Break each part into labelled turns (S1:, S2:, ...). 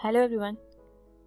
S1: Hello everyone.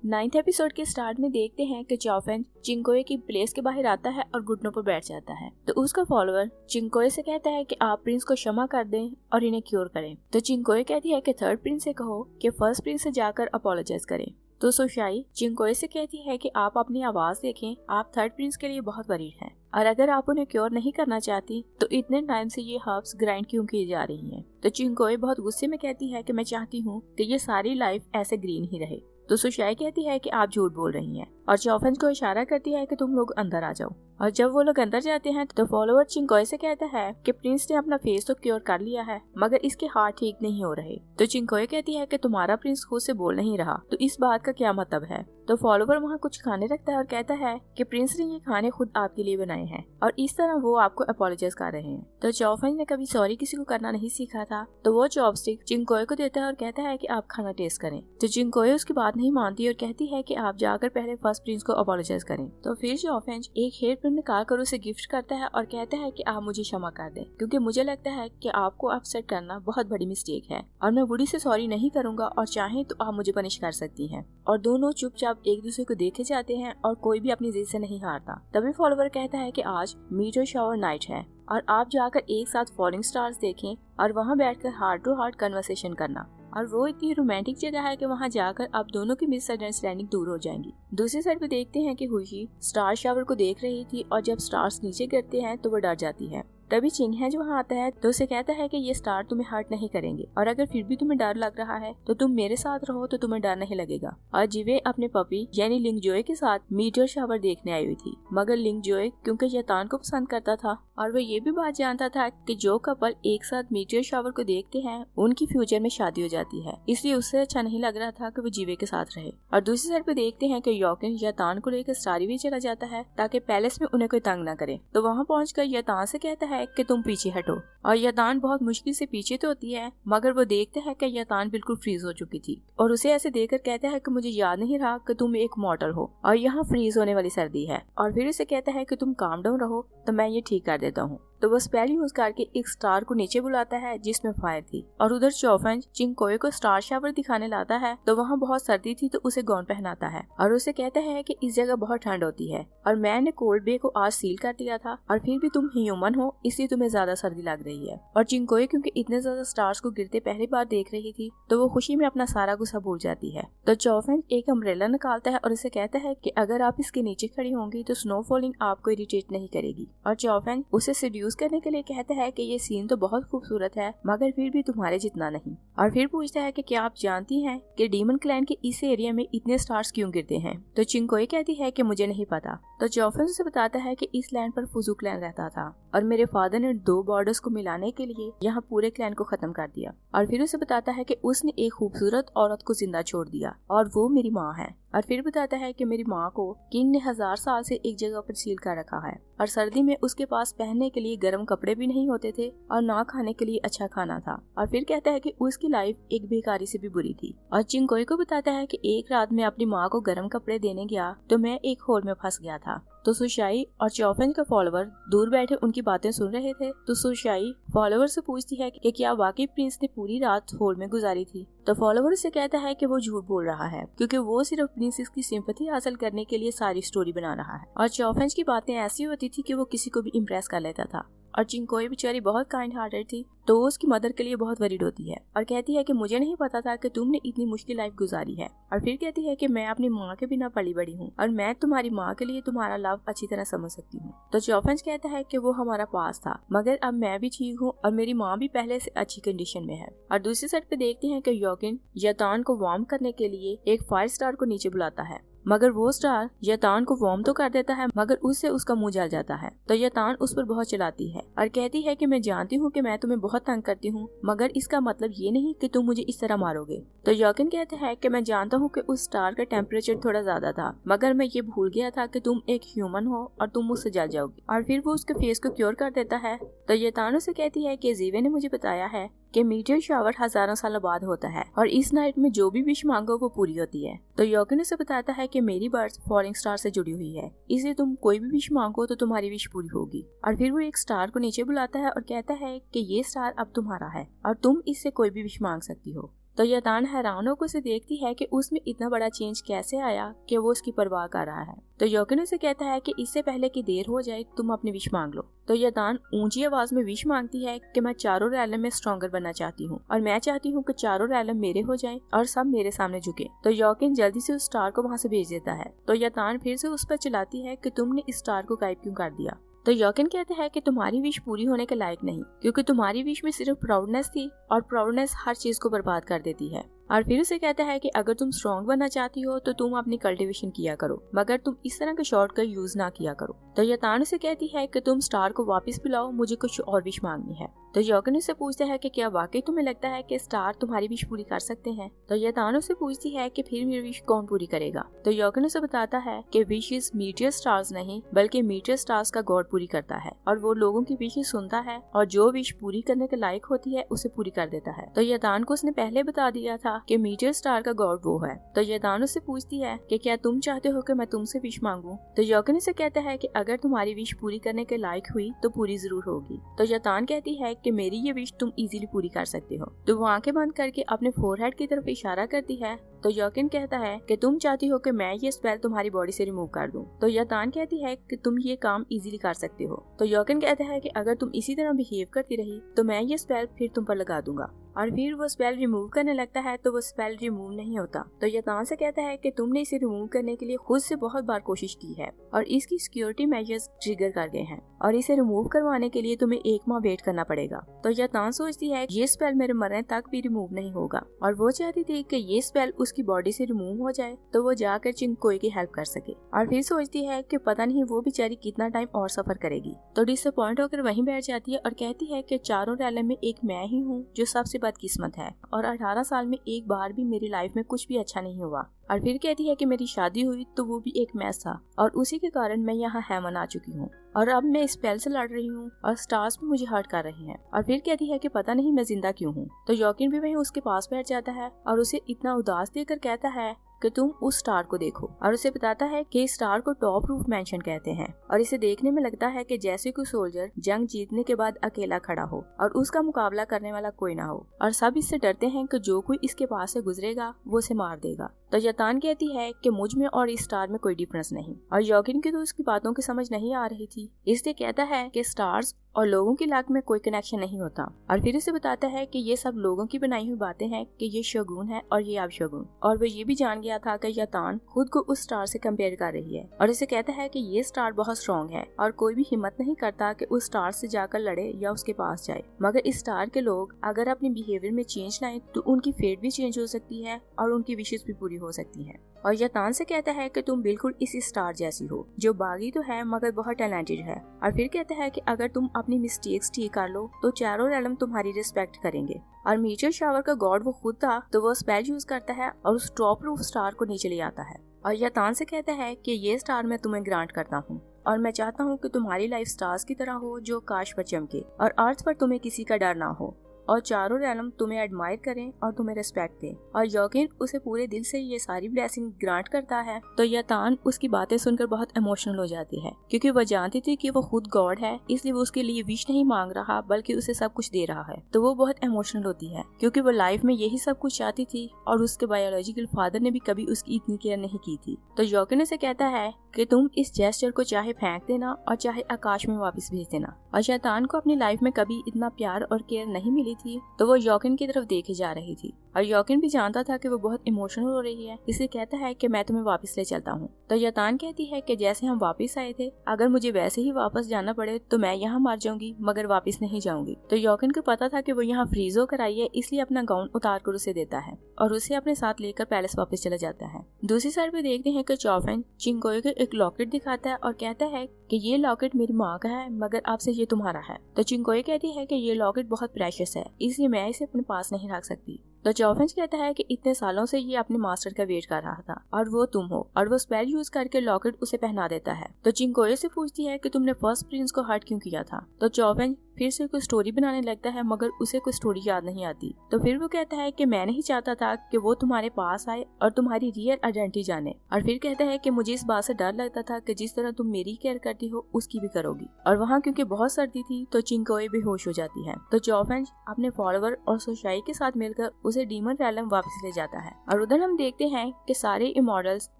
S1: 9th episode के start में देखते हैं कि चौफेन चिंगकोए की प्लेस के बाहर आता है और घुटनों पर बैठ जाता है। तो उसका फॉलोअर चिंगकोए से कहता है कि आप प्रिंस को क्षमा कर दें और इन्हें क्योर करें। तो चिंगकोए कहती है कि थर्ड प्रिंस से कहो कि फर्स्ट प्रिंस से जाकर अपोलोजाइज करें। तो सोशाई चिंगकोए से कहती है कि आप अपनी आवाज देखें, आप थर्ड प्रिंस के लिए बहुत वरीड हैं और अगर आप उन्हें क्योर नहीं करना चाहती तो इतने टाइम से ये हर्ब्स ग्राइंड क्यों की जा रही हैं। तो चिंगकोए बहुत गुस्से में कहती है कि मैं चाहती हूँ कि ये सारी लाइफ ऐसे ग्रीन ही रहे। तो सोशाई कहती है कि आप झूठ बोल रही हैं और चौफेन को इशारा करती है कि तुम लोग अंदर आ जाओ। और जब वो लोग अंदर जाते हैं तो फॉलोअर चिंगकोए से कहता है कि प्रिंस ने अपना फेस तो क्योर कर लिया है मगर इसके हाथ ठीक नहीं हो रहे। तो चिंगकोए कहती है कि तुम्हारा प्रिंस खुद से बोल नहीं रहा तो इस बात का क्या मतलब है। तो फॉलोअर वहाँ कुछ खाने रखता है और कहता है कि प्रिंस ने ये खाने खुद आपके लिए बनाए हैं और इस तरह वो आपको अपोलोजाइज कर रहे हैं। तो चौफेन ने कभी सॉरी किसी को करना नहीं सीखा था तो वो चॉपस्टिक चिंगकोए को देता है और कहता है कि आप खाना टेस्ट करें। तो चिंगकोए उसकी बात नहीं मानती और कहती है कि आप जाकर पहले फर्स्ट प्रिंस को अपोलोजाइज करें। तो फिर चौफेन एक हेयर पिन निकाल कर उसे गिफ्ट करता है और कहता है कि आप मुझे क्षमा कर दें क्योंकि मुझे लगता है कि आपको अपसेट करना बहुत बड़ी मिस्टेक है और मैं वुडी से सॉरी नहीं करूंगा और चाहें तो आप मुझे पनिश कर सकती हैं। और दोनों चुपचाप एक दूसरे को देखे जाते हैं और कोई भी अपनी जिद से नहीं हारता। तभी फॉलोअर कहता है कि आज मीटर शावर नाइट है और आप जाकर एक साथ फॉलिंग स्टार्स देखें और वहाँ बैठकर हार्ट टू हार्ट कन्वर्सेशन करना। और वो इतनी रोमांटिक जगह है कि वहाँ जाकर आप दोनों की मिसअंडरस्टैंडिंग दूर हो जाएंगी। दूसरी साइड पे देखते हैं कि हुशी स्टार शावर को देख रही थी और जब स्टार्स नीचे गिरते हैं तो वो डर जाती है। तभी चिंगहे जो वहाँ आता है तो उसे कहता है कि ये स्टार तुम्हें हर्ट नहीं करेंगे और अगर फिर भी तुम्हें डर लग रहा है तो तुम मेरे साथ रहो तो तुम्हें डर नहीं लगेगा। और जिवे अपने पपी यानी लिंगजोए के साथ मीटर शावर देखने आई हुई थी मगर लिंगजोए क्योंकि शैतान को पसंद करता था और वह ये भी बात जानता था कि जो कपल एक साथ मीटर शावर को देखते हैं उनकी फ्यूचर में शादी हो जाती है, इसलिए उससे अच्छा नहीं लग रहा था कि वो जिवे के साथ रहे। और दूसरी साइड पे देखते हैं कि योकिन शैतान को लेकर स्टारी भी चला जाता है ताकि पैलेस में उन्हें कोई तंग न करे। तो वहाँ पहुंचकर शैतान से कहता है कि तुम पीछे हटो और शैतान बहुत मुश्किल से पीछे तो होती है मगर वो देखता है कि शैतान बिल्कुल फ्रीज हो चुकी थी और उसे ऐसे देखकर कहता है कि मुझे याद नहीं रहा कि तुम एक मॉडल हो और यहाँ फ्रीज होने वाली सर्दी है। और फिर उसे कहता है कि तुम काम डाउन रहो तो मैं ये ठीक कर देता हूँ। तो वो स्पेल यूज करके एक स्टार को नीचे बुलाता है जिसमें फायर थी और उधर चौफेन चिंगकोए को स्टार शावर दिखाने लाता है तो वहाँ बहुत सर्दी थी तो उसे गाउन पहनाता है और उसे कहता है कि इस जगह बहुत ठंड होती है और मैंने कोल्ड बे को आज सील कर दिया था और फिर भी तुम ह्यूमन हो इसलिए तुम्हें ज्यादा सर्दी लग रही है। और चिंगकोए क्योंकि इतने ज्यादा स्टार्स को गिरते पहली बार देख रही थी तो वो खुशी में अपना सारा गुस्सा भूल जाती है। तो चौफेन एक अम्ब्रेला निकालता है और उसे कहता है कि अगर आप इसके नीचे खड़ी होंगी तो स्नो फॉलिंग आपको इरिटेट नहीं करेगी। और चौफेन उसे सेड्यूस करने के लिए कहता है कि ये सीन तो बहुत खूबसूरत है मगर फिर भी तुम्हारे जितना नहीं। और फिर पूछता है कि क्या आप जानती हैं कि डीमन क्लैन के इस एरिया में इतने स्टार्स क्यों गिरते हैं। तो चिंगकोए कहती है कि मुझे नहीं पता। तो चौफेन उसे बताता है कि इस लैंड पर फुजू क्लैन रहता था और मेरे फादर ने 2 बॉर्डर्स को मिलाने के लिए यहाँ पूरे क्लैन को खत्म कर दिया। और फिर उसे बताता है कि उसने एक खूबसूरत औरत को जिंदा छोड़ दिया और वो मेरी माँ है। और फिर बताता है कि मेरी माँ को किंग ने 1000 साल से एक जगह पर सील कर रखा है और सर्दी में उसके पास पहनने के लिए गर्म कपड़े भी नहीं होते थे और ना खाने के लिए अच्छा खाना था। और फिर कहता है कि उसकी लाइफ एक बेकारी से भी बुरी थी। और चिंगकोए को बताता है कि एक रात में अपनी माँ को गर्म कपड़े देने गया तो मैं एक होल में फंस गया था। तो सोशाई और चौफेन के फॉलोअर दूर बैठे उनकी बातें सुन रहे थे। तो सोशाई फॉलोअर से पूछती है कि क्या वाकई प्रिंस ने पूरी रात होल में गुजारी थी। तो फॉलोअर से कहता है कि वो झूठ बोल रहा है क्योंकि वो सिर्फ प्रिंसेस की सिंपैथी हासिल करने के लिए सारी स्टोरी बना रहा है। और चौफेन की बातें ऐसी होती थी कि वो किसी को भी इम्प्रेस कर लेता था। और चिंगकोए बेचारी बहुत काइंड हार्टेड थी तो वो उसकी मदर के लिए बहुत वरीड होती है और कहती है कि मुझे नहीं पता था कि तुमने इतनी मुश्किल लाइफ गुजारी है। और फिर कहती है कि मैं अपनी माँ के बिना पली बड़ी हूँ और मैं तुम्हारी माँ के लिए तुम्हारा लव अच्छी तरह समझ सकती हूँ। तो चौफेन कहता है कि वो हमारा पास था मगर अब मैं भी ठीक हूँ और मेरी माँ भी पहले से अच्छी कंडीशन में है। और दूसरी साइड पे देखते हैं कि योकिन शैतान को वार्म करने के लिए एक फायर स्टार को नीचे बुलाता है मगर वो स्टार शैतान को वार्म तो कर देता है मगर उससे उसका मुंह जल जाता है। तो शैतान उस पर बहुत चिल्लाती है और कहती है कि मैं जानती हूँ कि मैं तुम्हें बहुत तंग करती हूँ मगर इसका मतलब ये नहीं कि तुम मुझे इस तरह मारोगे। तो योकिन कहता है कि मैं जानता हूँ कि उस स्टार का टेम्परेचर थोड़ा ज्यादा था मगर मैं ये भूल गया था कि तुम एक ह्यूमन हो और तुम मुझसे जल जाओगी। और फिर वो उसके फेस को क्योर कर देता है। तो शैतान उसे कहती है कि जीवे ने मुझे बताया है कि मीटर शावर हजारों सालों बाद होता है और इस नाइट में जो भी विश मांगो वो पूरी होती है। तो योकिन उसे बताता है कि मेरी बर्थ फॉलिंग स्टार से जुड़ी हुई है इसलिए तुम कोई भी विश मांगो तो तुम्हारी विश पूरी होगी। और फिर वो एक स्टार को नीचे बुलाता है और कहता है कि ये स्टार अब तुम्हारा है और तुम इससे कोई भी विश मांग सकती हो। तो यतान हैरान होकर उसे देखती है कि उसमें इतना बड़ा चेंज कैसे आया कि वो उसकी परवाह कर रहा है। तो योकिन उसे कहता है कि इससे पहले कि देर हो जाए तुम अपनी विश मांग लो। तो यतान ऊंची आवाज में विश मांगती है कि मैं चारों रैलम में स्ट्रॉन्गर बनना चाहती हूँ और मैं चाहती हूँ कि चारों रैलम मेरे हो जाएं और सब मेरे सामने झुके। तो योकिन जल्दी से उस स्टार को वहाँ से भेज देता है। तो यतान फिर से उस पर चिल्लाती है कि तुमने इस स्टार को गायब क्यों कर दिया। तो योकिन कहते हैं कि तुम्हारी विश पूरी होने के लायक नहीं, क्योंकि तुम्हारी विश में सिर्फ प्राउडनेस थी और प्राउडनेस हर चीज को बर्बाद कर देती है। और फिर उसे कहता है कि अगर तुम स्ट्रॉन्ग बनना चाहती हो तो तुम अपनी कल्टीवेशन किया करो, मगर तुम इस तरह के शॉर्ट का यूज ना किया करो। तो यतान उसे कहती है कि तुम स्टार को वापस बुलाओ, मुझे कुछ और विश मांगनी है। तो योकिन उससे पूछता है कि क्या वाकई तुम्हें लगता है कि स्टार तुम्हारी विश पूरी कर सकते हैं। तो यतान उससे पूछती है कि फिर मेरी विश कौन पूरी करेगा। तो योकिन उसे बताता है कि विशेस मीटियर स्टार्स नहीं बल्कि मीटियर स्टार्स का गॉड पूरी करता है और वो लोगों की विशेस सुनता है और जो विश पूरी करने के लायक होती है उसे पूरी कर देता है। तो यतान को उसने पहले बता दिया था कि मीटियर स्टार का गॉड वो है। तो यतान उससे पूछती है कि क्या तुम चाहते हो कि मैं तुमसे विश मांगूं। तो योकिन उसे कहता है कि अगर तुम्हारी विश पूरी करने के लायक हुई तो पूरी जरूर होगी। तो यतान कहती है कि मेरी ये विश तुम इजीली पूरी कर सकते हो। तो वो आंखें बंद करके अपने फोरहेड की तरफ इशारा करती है। तो योकिन कहता है कि तुम चाहती हो कि मैं ये स्पेल तुम्हारी बॉडी से रिमूव कर दूं। तो यतान कहती है कि तुम ये काम इजीली कर सकते हो। तो योकिन कहता है कि अगर तुम इसी तरह बिहेव करती रही तो मैं ये स्पेल फिर तुम पर लगा दूंगा। और फिर वो स्पेल रिमूव करने लगता है तो वो स्पेल रिमूव नहीं होता। तो यतान से कहता है कि तुमने इसे रिमूव करने के लिए खुद से बहुत बार कोशिश की है और इसकी सिक्योरिटी मेजर्स ट्रिगर कर गए हैं और इसे रिमूव करवाने के लिए तुम्हें 1 माह वेट करना पड़ेगा। तो यतान सोचती है ये स्पेल मेरे मरने तक भी रिमूव नहीं होगा और वो चाहती थी कि ये स्पेल उसकी बॉडी से रिमूव हो जाए तो वो जाकर चिंकोई की हेल्प कर सके। और फिर सोचती है कि पता नहीं वो बेचारी कितना टाइम और सफर करेगी। तो डिसअपॉइंट होकर वहीं बैठ जाती है और कहती है कि चारों रैलम में एक मैं ही हूँ जो सबसे बदकिस्मत है और 18 साल में एक बार भी मेरी लाइफ में कुछ भी अच्छा नहीं हुआ। और फिर कहती है कि मेरी शादी हुई तो वो भी एक मैस था और उसी के कारण मैं यहाँ हेमन आ चुकी हूँ और अब मैं स्पेल से लड़ रही हूँ और स्टार्स भी मुझे हर्ट कर रहे हैं। और फिर कहती है कि पता नहीं मैं जिंदा क्यों हूँ। तो योकिन भी वहीं उसके पास बैठ जाता है और उसे इतना उदास देकर कहता है कि तुम उस स्टार को देखो और उसे बताता है कि इस स्टार को टॉप रूफ मेंशन कहते हैं और इसे देखने में लगता है कि जैसे कोई सोल्जर जंग जीतने के बाद अकेला खड़ा हो और उसका मुकाबला करने वाला कोई ना हो और सब इससे डरते हैं कि जो कोई इसके पास से गुजरेगा वो उसे मार देगा। तो यतान कहती है कि मुझ में और इस स्टार में कोई डिफरेंस नहीं और योकिन की तो उसकी बातों की समझ नहीं आ रही थी, इसलिए कहता है कि स्टार्स और लोगों की लाख में कोई कनेक्शन नहीं होता। और फिर उसे बताता है कि ये सब लोगों की बनाई हुई बातें हैं कि ये शगुन है और ये अपशगुन। और वो ये भी जान गया था कि यतान खुद को उस स्टार से कंपेयर कर रही है और इसे कहता है कि ये स्टार बहुत स्ट्रॉन्ग है और कोई भी हिम्मत नहीं करता कि उस स्टार से जाकर लड़े या उसके पास जाए, मगर इस स्टार के लोग अगर अपने बिहेवियर में चेंज लाएं तो उनकी फेट भी चेंज हो सकती है और उनकी विशेष भी पूरी हो सकती है। और यतान से कहता है कि तुम बिल्कुल इसी स्टार जैसी हो जो बागी तो है मगर बहुत टैलेंटेड है। और फिर कहता है कि अगर तुम अपनी मिस्टेक्स ठीक कर लो तो चारों रैलम तुम्हारी रिस्पेक्ट करेंगे। और मीटियर शावर का गॉड वो खुद था तो वो स्पेल यूज करता है और उस टॉप रूफ स्टार को नीचे ले आता है। और यतान से कहता है कि ये स्टार मैं तुम्हें ग्रांट करता हूँ और मैं चाहता हूँ कि तुम्हारी लाइफ स्टार्स की तरह हो जो आकाश पर चमके और अर्थ पर तुम्हें किसी का डर ना हो और चारों रैलम तुम्हें एडमायर करें और तुम्हें रिस्पेक्ट दें। और योकिन उसे पूरे दिल से ये सारी ब्लेसिंग ग्रांट करता है। तो यतान उसकी बातें सुनकर बहुत इमोशनल हो जाती है क्योंकि वो जानती थी कि वो खुद गॉड है, इसलिए वो उसके लिए विश नहीं मांग रहा बल्कि उसे सब कुछ दे रहा है। तो वो बहुत इमोशनल होती है क्योंकि वो लाइफ में यही सब कुछ चाहती थी और उसके बायोलॉजिकल फादर ने भी कभी उसकी इतनी केयर नहीं की थी। तो योकिन उसे कहता है कि तुम इस जेस्चर को चाहे फेंक देना और चाहे आकाश में वापस भेज देना। और शैतान को अपनी लाइफ में कभी इतना प्यार और केयर नहीं मिली थी तो वो योकिन की तरफ देखे जा रही थी और योकिन भी जानता था कि वो बहुत इमोशनल हो रही है, इसलिए कहता है कि मैं तुम्हें वापस ले चलता हूँ। तो यतान कहती है कि जैसे हम वापस आए थे अगर मुझे वैसे ही वापस जाना पड़े तो मैं यहाँ मर जाऊंगी मगर वापस नहीं जाऊंगी। तो योकिन को पता था कि वो यहाँ फ्रीज होकर आई है, इसलिए अपना गाउन उतार कर उसे देता है और उसे अपने साथ लेकर पैलेस वापस चला जाता है। दूसरी साइड पे देखते हैं कि चौफेन चिंकोई को एक लॉकेट दिखाता है और कहता है कि ये लॉकेट मेरी माँ का है मगर आपसे ये तुम्हारा है। तो चिंकोई कहती है कि ये लॉकेट बहुत प्रेशियस है इसलिए मैं इसे अपने पास नहीं रख सकती। तो चौफेंस कहता है कि इतने सालों से ये अपने मास्टर का वेट कर रहा था और वो तुम हो और वो स्पेल यूज करके लॉकेट उसे पहना देता है। तो चिंकोई से पूछती है कि तुमने फर्स्ट प्रिंस को हर्ट क्यों किया था। तो चौफेंस फिर से कोई स्टोरी बनाने लगता है, मगर उसे कोई स्टोरी याद नहीं आती। तो फिर वो कहता है कि मैं नहीं चाहता था कि वो तुम्हारे पास आए और तुम्हारी रियल आइडेंटिटी जाने। और फिर कहता है कि मुझे इस बात से डर लगता था कि जिस तरह तुम मेरी केयर करती हो उसकी भी करोगी। और वहाँ क्योंकि बहुत सर्दी थी तो चिंकोए बेहोश हो जाती है। तो चॉफेंज अपने फॉलोवर और सोशाई के साथ मिलकर उसे डीमन रैलम वापस ले जाता है। और उधर हम देखते हैं कि सारे इमॉर्टल्स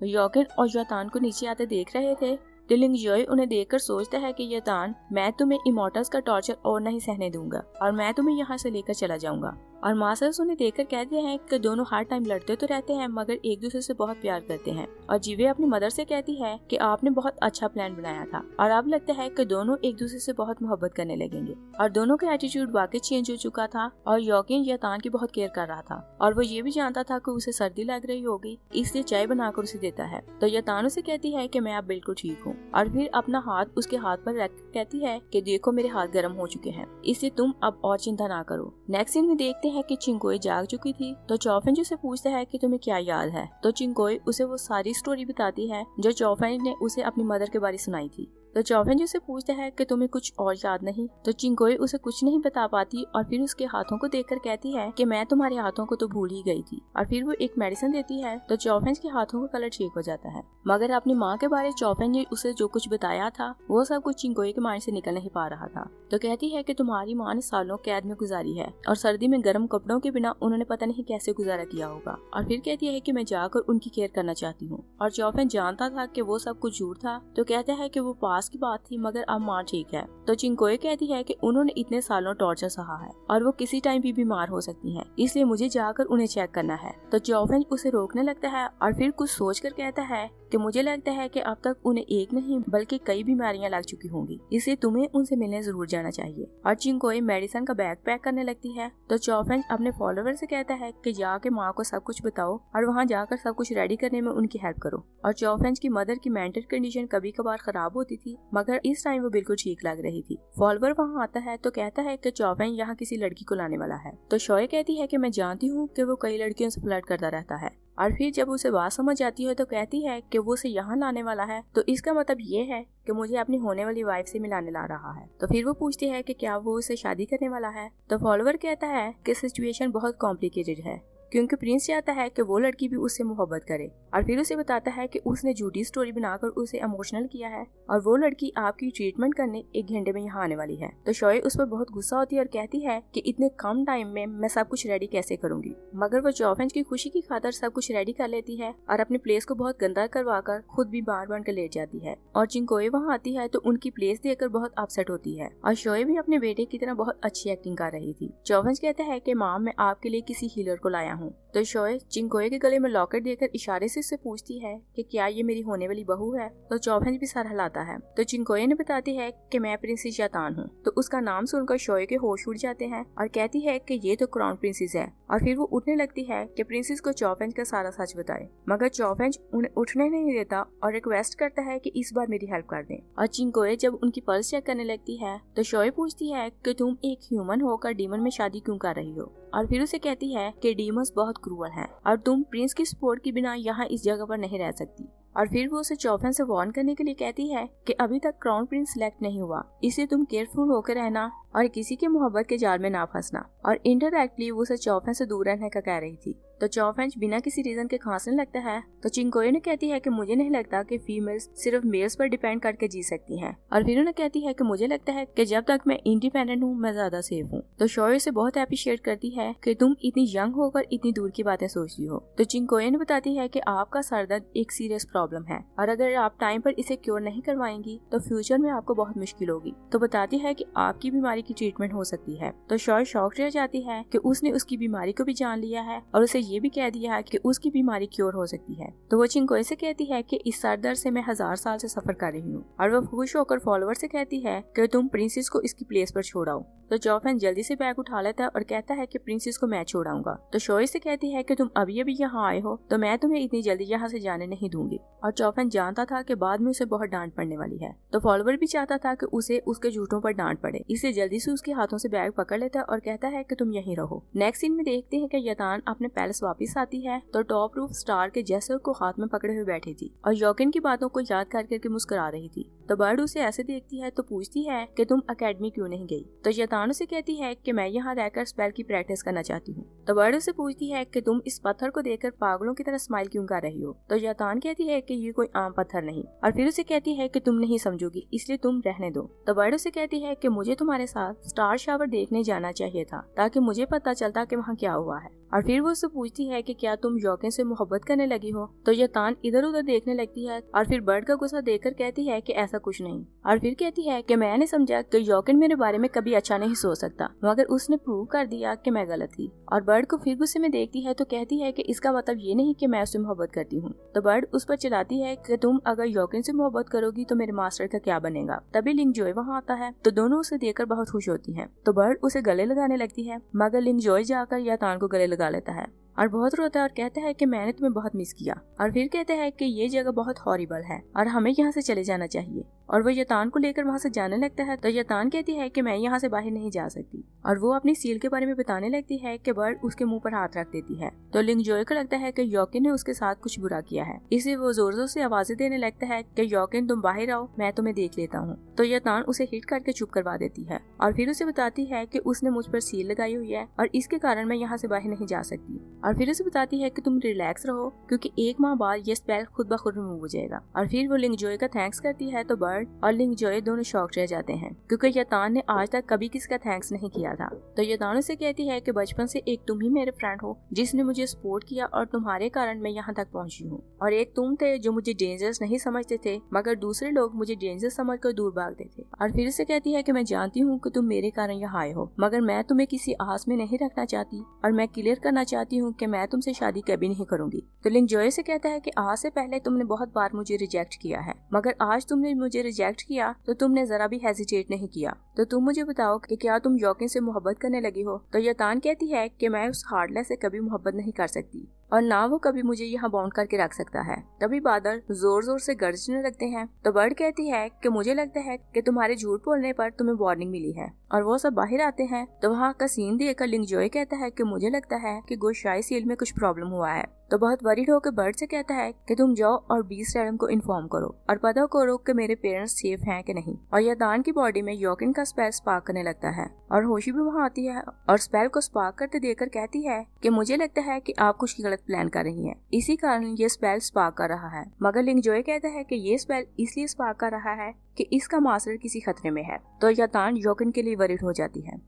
S1: योकिन और योतान को नीचे आते देख रहे थे। लिंगजोई उन्हें देखकर सोचता है कि योतान, मैं तुम्हें इमॉर्टल्स का टॉर्चर और नहीं सहने दूंगा और मैं तुम्हें यहाँ से लेकर चला जाऊंगा। और मास्टर्स उन्हें देखकर कहते हैं कि दोनों हर टाइम लड़ते तो रहते हैं मगर एक दूसरे से बहुत प्यार करते हैं। और जीवे अपनी मदर से कहती है कि आपने बहुत अच्छा प्लान बनाया था और अब लगता है कि दोनों एक दूसरे से बहुत मोहब्बत करने लगेंगे। और दोनों का एटीट्यूड वाकई चेंज हो चुका था और योकिन योतान की बहुत केयर कर रहा था और वो ये भी जानता था कि उसे सर्दी लग रही होगी, इसलिए चाय बनाकर उसे देता है। तो योतान उसे कहती है कि मैं अब बिल्कुल ठीक हूँ और फिर अपना हाथ उसके हाथ पर रख कहती है कि देखो मेरे हाथ गर्म हो चुके हैं, इसलिए तुम अब और चिंता ना करो। नेक्स्ट सीन में देखते हैं कि चिंकोए जाग चुकी थी। तो चॉफेंज उसे पूछता है कि तुम्हें क्या याद है। तो चिंकोए उसे वो सारी स्टोरी बताती है जो चॉफेंज ने उसे अपनी मदर के बारे सुनाई थी। तो चॉफेंज उसे पूछता है कि तुम्हें कुछ और याद नहीं। तो चिंकोए उसे कुछ नहीं बता पाती और फिर उसके हाथों को देखकर कहती है कि मैं तुम्हारे हाथों को तो भूल ही गई थी। और फिर वो एक मेडिसिन देती है तो चॉफेंज के हाथों का कलर ठीक हो जाता है। मगर अपनी माँ के बारे चॉफेंज ने उसे जो कुछ बताया था वो सब कुछ चिंकोए के माइंड से निकल नहीं पा रहा था। तो कहती है कि तुम्हारी माँ ने सालों कैद में गुजारी है और सर्दी में गर्म कपड़ों के बिना उन्होंने पता नहीं कैसे गुजारा किया होगा। और फिर कहती है कि मैं जाकर उनकी केयर करना चाहती हूँ। और चॉफेंज जानता था कि वो सब कुछ झूठ था। तो कहता है कि वो पास की बात थी मगर अब माँ ठीक है। तो चिंकोए कहती है कि उन्होंने इतने सालों टॉर्चर सहा है और वो किसी टाइम भी बीमार हो सकती हैं, इसलिए मुझे जाकर उन्हें चेक करना है। तो चॉफेंज उसे रोकने लगता है और फिर कुछ सोचकर कहता है कि मुझे लगता है कि अब तक उन्हें एक नहीं बल्कि कई बीमारियां लग चुकी होंगी, इसलिए तुम्हें उनसे मिलने जरूर जाना चाहिए। और चिंकोए मेडिसिन का बैग पैक करने लगती है। तो चॉफेंज अपने फॉलोवर से कहता है कि जाके माँ को सब कुछ बताओ और वहाँ जाकर सब कुछ रेडी करने में उनकी हेल्प करो। और चॉफेंज की मदर की मेंटल कंडीशन कभी कभार खराब होती थी मगर इस टाइम वो बिल्कुल ठीक लग रही थी। फॉलोवर वहाँ आता है तो कहता है कि चॉफेंज यहाँ किसी लड़की को लाने वाला है। तो शोए कहती है कि मैं जानती हूँ कि वो कई लड़कियों से फ्लर्ट करता रहता है। और फिर जब उसे बात समझ आती है तो कहती है कि वो उसे यहाँ लाने वाला है, तो इसका मतलब ये है कि मुझे अपनी होने वाली वाइफ से मिलाने ला रहा है। तो फिर वो पूछती है कि क्या वो उसे शादी करने वाला है। तो फॉलोवर कहता है कि सिचुएशन बहुत कॉम्प्लिकेटेड है क्योंकि प्रिंस चाहता है कि वो लड़की भी उससे मोहब्बत करे। और फिर उसे बताता है कि उसने झूठी स्टोरी बनाकर उसे इमोशनल किया है और वो लड़की आपकी ट्रीटमेंट करने 1 घंटे में यहाँ आने वाली है। तो शोए उस पर बहुत गुस्सा होती है और कहती है कि इतने कम टाइम में मैं सब कुछ रेडी कैसे करूंगी। मगर वो चॉफेंज की खुशी की खातर सब कुछ रेडी कर लेती है और अपनी प्लेस को बहुत गंदा करवाकर खुद भी बार बन कर लेट जाती है। और चिंकोए वहाँ आती है तो उनकी प्लेस देखकर बहुत अपसेट होती है और शोए भी अपने बेटे की तरह बहुत अच्छी एक्टिंग कर रही थी। चॉफेंज कहता है कि माँ, मैं आपके लिए किसी हीलर को लाया हूँ। तो शोए चिंकोए के गले में लॉकेट देकर इशारे से उससे पूछती है कि क्या ये मेरी होने वाली बहू है। तो चॉफेंज भी सर हिलाता है। तो चिंकोए ने बताती है कि मैं प्रिंसेस योतान हूँ। तो उसका नाम सुनकर शोए के होश उड़ जाते हैं और कहती है कि ये तो क्राउन प्रिंसेस है। और फिर वो उठने लगती है कि प्रिंसेस को चॉफेंज का सारा सच बताए, मगर चॉफेंज उन्हें उठने नहीं देता और रिक्वेस्ट करता है कि इस बार मेरी हेल्प कर दें। और चिंकोए जब उनकी पल्स चेक करने लगती है तो शोए पूछती है कि तुम एक ह्यूमन होकर डीमन में शादी क्यों कर रही हो। और फिर उसे कहती है कि डीमंस बहुत क्रूअल हैं और तुम प्रिंस की सपोर्ट के बिना यहाँ इस जगह पर नहीं रह सकती। और फिर वो उसे चॉफेंज से वार्न करने के लिए कहती है कि अभी तक क्राउन प्रिंस सिलेक्ट नहीं हुआ, इसलिए तुम केयरफुल होकर रहना और किसी के मोहब्बत के जाल में ना फंसना। और इनडायरेक्टली वो उसे चॉफेंज से दूर रहने का कह रही थी। तो चॉफेंज बिना किसी रीजन के खांसने लगता है। तो चिंकोए ने कहती है कि मुझे नहीं लगता कि फीमेल्स सिर्फ मेल्स पर डिपेंड करके जी सकती हैं। और फिर उन्हें कहती है कि मुझे लगता है कि जब तक मैं इंडिपेंडेंट हूँ मैं ज्यादा सेफ हूँ। तो शोए से बहुत अप्रिशिएट करती है कि तुम इतनी यंग होकर इतनी दूर की बातें सोचती हो। तो चिंकोए ने बताती है कि आपका सरदर्द एक सीरियस प्रॉब्लम है और अगर आप टाइम पर इसे क्योर नहीं करवाएंगी तो फ्यूचर में आपको बहुत मुश्किल होगी। तो बताती है कि आपकी बीमारी की ट्रीटमेंट हो सकती है। तो शोए शॉक रह जाती है कि उसने उसकी बीमारी को भी जान लिया है और उसे ये भी कह दिया है कि उसकी बीमारी क्योर हो सकती है। तो वो चिंकोए से कहती है कि इस सर दर्द से मैं 1000 साल से सफर कर रही हूँ। और वो खुश होकर फॉलोवर से कहती है कि तुम प्रिंसेस को इसकी प्लेस पर छोड़ाओ। तो चॉफेंज जल्दी से बैग उठा लेता है और कहता है कि प्रिंसेस को मैं छोड़ाऊंगा। तो शोए से कहती है कि तुम अभी अभी यहाँ आए हो तो मैं तुम्हें इतनी जल्दी यहाँ से जाने नहीं दूंगी। और चॉफेंज जानता था कि बाद में उसे बहुत डांट पड़ने वाली है। तो फॉलोवर भी चाहता था कि उसे उसके झूठों पर डांट पड़े, इसलिए जल्दी से उसके हाथों से बैग पकड़ लेता है और कहता है कि तुम यहीं रहो। नेक्स्ट सीन में देखते हैं कि योतान अपने पैलेस प्लेस वापस आती है तो टॉप रूफ स्टार के जेसर को हाथ में पकड़े हुए बैठी थी और योकिन की बातों को याद कर करके मुस्कुरा रही थी। तो बर्ड उसे ऐसे देखती है तो पूछती है कि तुम अकेडमी क्यों नहीं गई। तो शैतान उसे कहती है कि मैं यहाँ रहकर स्पेल की प्रैक्टिस करना चाहती हूँ। तो बर्ड उसे पूछती है कि तुम इस पत्थर को देखकर पागलों की तरह स्माइल क्यों कर रही हो। तो शैतान कहती है कि ये कोई आम पत्थर नहीं, और फिर उसे कहती है कि तुम नहीं समझोगी इसलिए तुम रहने दो। तो बर्ड उसे कहती है कि मुझे तुम्हारे साथ स्टार शावर देखने जाना चाहिए था ताकि मुझे पता चलता कि वहाँ क्या हुआ है। और फिर वो उससे पूछती है कि क्या तुम योकिन से मोहब्बत करने लगी हो। तो शैतान इधर उधर देखने लगती है और फिर बर्ड का गुस्सा देखकर कहती है कि ऐसा कुछ नहीं, और फिर कहती है कि मैंने समझा कि योकिन मेरे बारे में कभी अच्छा नहीं सोच सकता, मगर उसने प्रूव कर दिया कि मैं गलत थी। और बर्ड को फिर गुस्से में देखती है तो कहती है कि इसका मतलब ये नहीं कि मैं उससे मोहब्बत करती हूँ। तो बर्ड उस पर चिल्लाती है कि तुम अगर योकिन से मोहब्बत करोगी तो मेरे मास्टर का क्या बनेगा। तभी लिंगजॉय वहाँ आता है तो दोनों उसे देखकर बहुत खुश होती हैं। तो बर्ड उसे गले लगाने लगती है मगर लिंगजॉय जाकर शैतान को गले लगा लेता है और बहुत रोता है और कहता है कि मैंने तुम्हें बहुत मिस किया। और फिर कहते हैं कि ये जगह बहुत हॉरिबल है और हमें यहाँ से चले जाना चाहिए। और वो शैतान को लेकर वहाँ से जाने लगता है तो शैतान कहती है कि मैं यहाँ से बाहर नहीं जा सकती, और वो अपनी सील के बारे में बताने लगती है कि बर्ड उसके मुंह पर हाथ रख देती है। तो लिंगजॉय को लगता है कि योकिन ने उसके साथ कुछ बुरा किया है, इसलिए वो जोर जोर से आवाजें देने लगता है कि योकिन तुम बाहर आओ, मैं तुम्हें देख लेता हूँ। तो शैतान उसे हिट करके चुप करवा देती है और फिर उसे बताती है कि उसने मुझ पर सील लगाई हुई है और इसके कारण मैं यहाँ से बाहर नहीं जा सकती। और फिर उसे बताती है कि तुम रिलैक्स रहो क्योंकि 1 माह बाद ये स्पेल खुद ब खुद रिमूव हो जाएगा। और फिर वो लिंगजॉय का थैंक्स करती है तो बर्ड और लिंगजॉय दोनों शॉक रह जाते हैं क्योंकि शैतान ने आज तक कभी किसी का थैंक्स नहीं किया था। तो शैतान उसे कहती है कि बचपन से एक तुम ही मेरे फ्रेंड हो जिसने मुझे सपोर्ट किया और तुम्हारे कारण मैं यहाँ तक पहुँची हूँ, और एक तुम थे जो मुझे डेंजरस नहीं समझते थे मगर दूसरे लोग मुझे डेंजरस समझकर दूर भागते थे। और फिर उसे कहती है कि मैं जानती हूँ कि तुम मेरे कारण यहाँ आए हो मगर मैं तुम्हें किसी आस में नहीं रखना चाहती और मैं क्लियर करना चाहती हूँ कि मैं तुमसे शादी कभी नहीं करूंगी। तो लिंगजॉय से कहता है कि आज से पहले तुमने बहुत बार मुझे रिजेक्ट किया है मगर आज तुमने मुझे रिजेक्ट किया तो तुमने जरा भी हेजिटेट नहीं किया। तो तुम मुझे बताओ कि क्या तुम योकिन से मोहब्बत करने लगी हो। तो शैतान कहती है कि मैं उस हार्टलेस से कभी मोहब्बत नहीं कर सकती और ना वो कभी मुझे यहाँ बाउंड करके रख सकता है। तभी बादल जोर जोर से गरजने लगते हैं। तो बर्ड कहती है कि मुझे लगता है कि तुम्हारे झूठ बोलने पर तुम्हें वार्निंग मिली है। और वो सब बाहर आते हैं तो वहाँ का सीन देखकर लिंगजॉय कहता है कि मुझे लगता है कि गोशाई सील में कुछ प्रॉब्लम हुआ है। तो बहुत वरीड होकर बर्ड से कहता है कि तुम जाओ और बीस्ट एडम को इन्फॉर्म करो और पता करो कि मेरे पेरेंट्स सेफ हैं कि नहीं। और शैतान की बॉडी में योकिन का स्पेल स्पार्क करने लगता है और होशी भी वहाँ आती है और स्पेल को स्पार्क करते देखकर कहती है कि मुझे लगता है कि आप कुछ गलत प्लान कर रही हैं, इसी कारण ये स्पेल स्पार्क कर रहा है। मगर लिंगजॉय कहता है कि ये स्पेल इसलिए स्पार्क कर रहा है कि इसका मास्टर किसी खतरे में है। तो शैतान योकिन के लिए वरीड हो जाती है।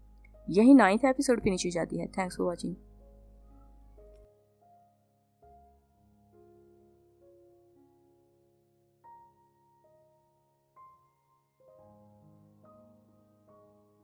S1: यही 9th एपिसोड फिनिश हो जाती है। Thanks for watching.